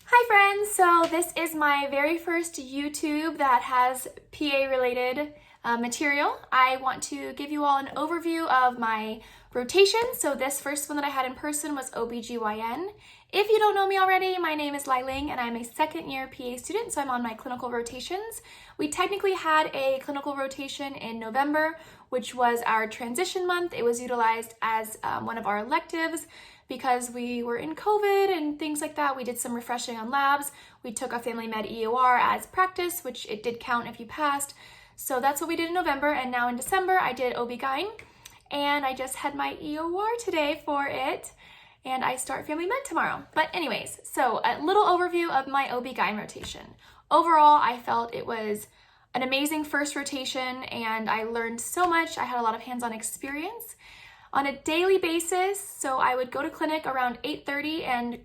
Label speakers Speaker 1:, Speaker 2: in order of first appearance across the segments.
Speaker 1: Hi friends, so this is my very first YouTube that has PA related material. I want to give you all an overview of my rotations. So this first one that I had in person was OBGYN. If you don't know me already, my name is Lai Ling and I'm a second year PA student, so I'm on my clinical rotations. We technically had a clinical rotation in November, which was our transition month. It was utilized as one of our electives because we were in COVID and things like that. We did some refreshing on labs. We took a family med EOR as practice, which it did count if you passed. So that's what we did in November, and now in December I did OB-GYN, and I just had my EOR today for it, and I start family med tomorrow. But anyways, so a little overview of my OB-GYN rotation. Overall, I felt it was an amazing first rotation, and I learned so much. I had a lot of hands-on experience. On a daily basis, so I would go to clinic around 8:30, and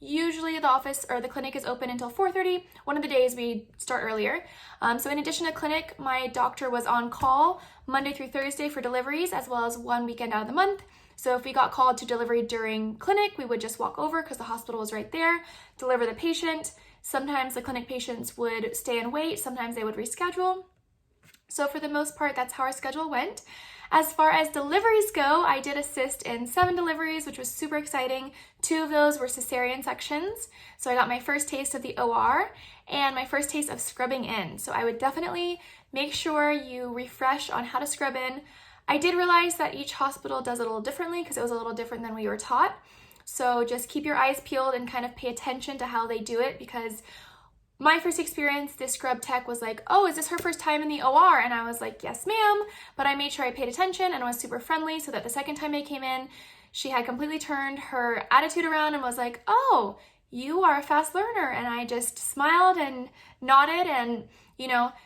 Speaker 1: usually the office or the clinic is open until 4:30. One of the days we start earlier. So in addition to clinic, my doctor was on call Monday through Thursday for deliveries, as well as one weekend out of the month. So if we got called to delivery during clinic, we would just walk over because the hospital was right there, deliver the patient. Sometimes the clinic patients would stay and wait. Sometimes they would reschedule. So for the most part, that's how our schedule went. As far as deliveries go, I did assist in 7 deliveries, which was super exciting. 2 of those were cesarean sections. So I got my first taste of the OR and my first taste of scrubbing in. So I would definitely make sure you refresh on how to scrub in. I did realize that each hospital does it a little differently because it was a little different than we were taught. So just keep your eyes peeled and kind of pay attention to how they do it, because my first experience, this scrub tech was like, oh, is this her first time in the OR? And I was like, yes, ma'am. But I made sure I paid attention and was super friendly so that the second time I came in, she had completely turned her attitude around and was like, oh, you are a fast learner. And I just smiled and nodded and,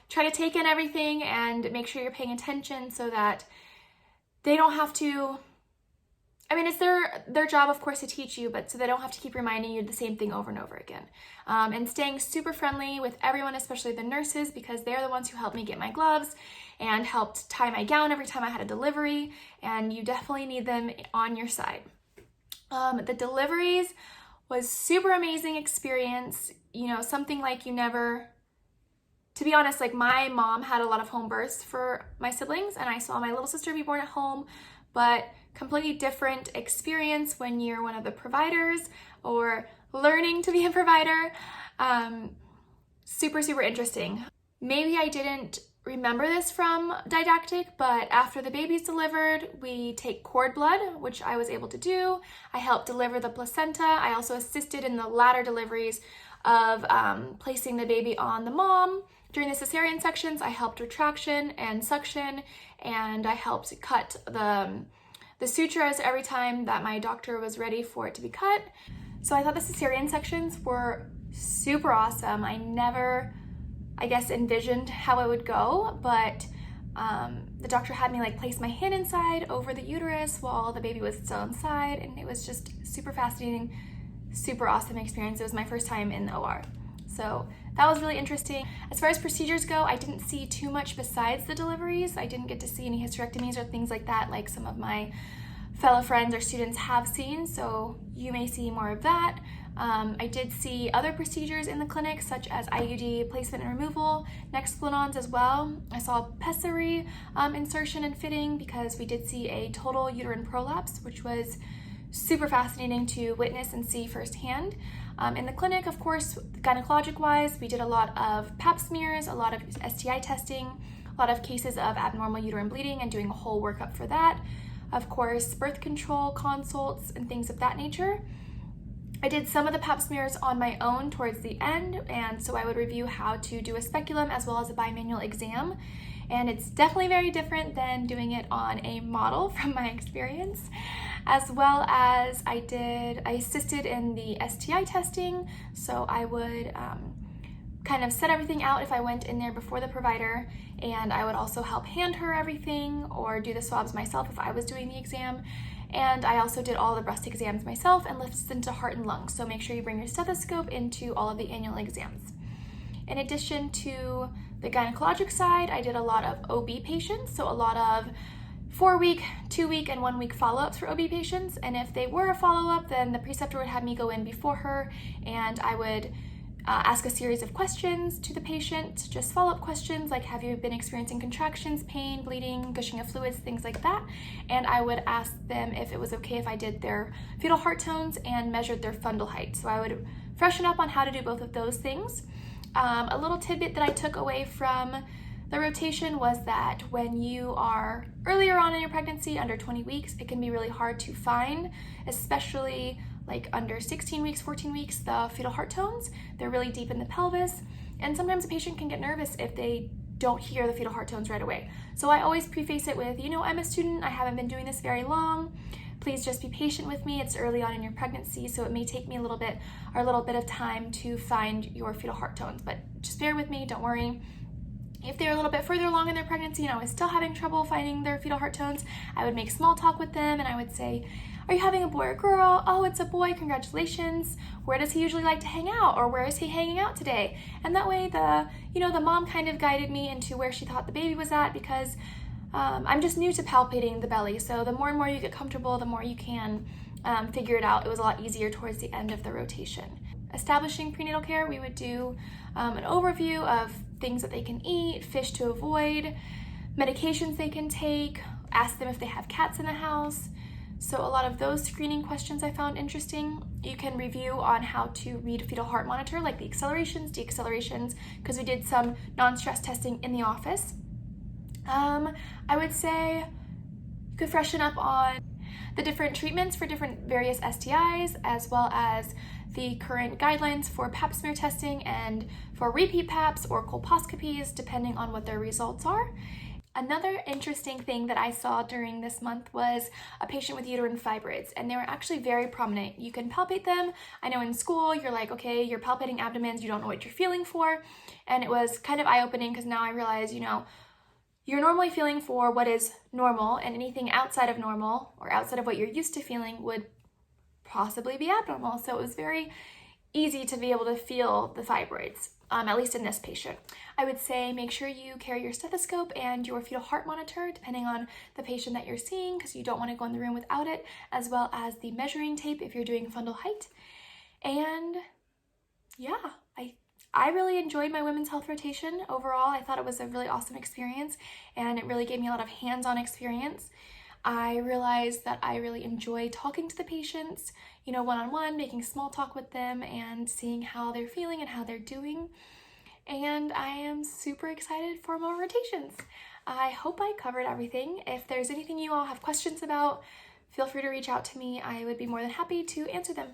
Speaker 1: try to take in everything and make sure you're paying attention so that they don't have to, it's their job, of course, to teach you, but so they don't have to keep reminding you the same thing over and over again. And staying super friendly with everyone, especially the nurses, because they're the ones who helped me get my gloves and helped tie my gown every time I had a delivery, and you definitely need them on your side. The deliveries was super amazing experience, something like you never, to be honest, like my mom had a lot of home births for my siblings, and I saw my little sister be born at home, but completely different experience when you're one of the providers or learning to be a provider. Super, super interesting. Maybe I didn't remember this from didactic, but after the baby's delivered, we take cord blood, which I was able to do. I helped deliver the placenta. I also assisted in the latter deliveries of placing the baby on the mom. During the cesarean sections, I helped retraction and suction, and I helped cut the sutures every time that my doctor was ready for it to be cut. So I thought the cesarean sections were super awesome. I never, envisioned how it would go, but the doctor had me place my hand inside over the uterus while the baby was still inside, and it was just super fascinating, super awesome experience. It was my first time in the OR. So that was really interesting. As far as procedures go, I didn't see too much besides the deliveries. I didn't get to see any hysterectomies or things like that, like some of my fellow friends or students have seen, so you may see more of that. I did see other procedures in the clinic, such as IUD placement and removal, Nexplanons as well. I saw pessary insertion and fitting, because we did see a total uterine prolapse, which was super fascinating to witness and see firsthand. In the clinic, of course, gynecologic-wise, we did a lot of pap smears, a lot of STI testing, a lot of cases of abnormal uterine bleeding and doing a whole workup for that. Of course, birth control consults and things of that nature. I did some of the pap smears on my own towards the end, and so I would review how to do a speculum as well as a bimanual exam. And it's definitely very different than doing it on a model from my experience. As well as I assisted in the STI testing, so I would kind of set everything out if I went in there before the provider, and I would also help hand her everything or do the swabs myself if I was doing the exam. And I also did all the breast exams myself and listened to heart and lungs, so make sure you bring your stethoscope into all of the annual exams. In addition to the gynecologic side, I did a lot of OB patients, so a lot of 4-week, 2-week, and 1-week follow-ups for OB patients. And if they were a follow-up, then the preceptor would have me go in before her, and I would ask a series of questions to the patient, just follow-up questions like, have you been experiencing contractions, pain, bleeding, gushing of fluids, things like that. And I would ask them if it was okay if I did their fetal heart tones and measured their fundal height. So I would freshen up on how to do both of those things. A little tidbit that I took away from the rotation was that when you are earlier on in your pregnancy, under 20 weeks, it can be really hard to find, especially like under 16 weeks, 14 weeks, the fetal heart tones. They're really deep in the pelvis, and sometimes a patient can get nervous if they don't hear the fetal heart tones right away. So I always preface it with, I'm a student, I haven't been doing this very long. Please just be patient with me. It's early on in your pregnancy, so it may take me a little bit of time to find your fetal heart tones, but just bear with me, don't worry. If they're a little bit further along in their pregnancy and I was still having trouble finding their fetal heart tones, I would make small talk with them and I would say, are you having a boy or girl? Oh, it's a boy, congratulations. Where does he usually like to hang out? Or where is he hanging out today? And that way the mom kind of guided me into where she thought the baby was at, because I'm just new to palpating the belly. So the more and more you get comfortable, the more you can figure it out. It was a lot easier towards the end of the rotation. Establishing prenatal care, we would do an overview of things that they can eat, fish to avoid, medications they can take, ask them if they have cats in the house. So a lot of those screening questions I found interesting. You can review on how to read a fetal heart monitor, like the accelerations, deaccelerations, because we did some non-stress testing in the office. I would say you could freshen up on the different treatments for different various STIs, as well as the current guidelines for pap smear testing and for repeat paps or colposcopies, depending on what their results are. Another interesting thing that I saw during this month was a patient with uterine fibroids, and they were actually very prominent. You can palpate them. I know in school you're like, okay, you're palpating abdomens, you don't know what you're feeling for, and it was kind of eye-opening because now I realize, you're normally feeling for what is normal, and anything outside of normal or outside of what you're used to feeling would possibly be abnormal. So it was very easy to be able to feel the fibroids, at least in this patient. I would say make sure you carry your stethoscope and your fetal heart monitor, depending on the patient that you're seeing, because you don't want to go in the room without it, as well as the measuring tape if you're doing fundal height. And yeah, I really enjoyed my women's health rotation overall. I thought it was a really awesome experience, and it really gave me a lot of hands-on experience. I realized that I really enjoy talking to the patients, one-on-one, making small talk with them and seeing how they're feeling and how they're doing. And I am super excited for more rotations. I hope I covered everything. If there's anything you all have questions about, feel free to reach out to me. I would be more than happy to answer them.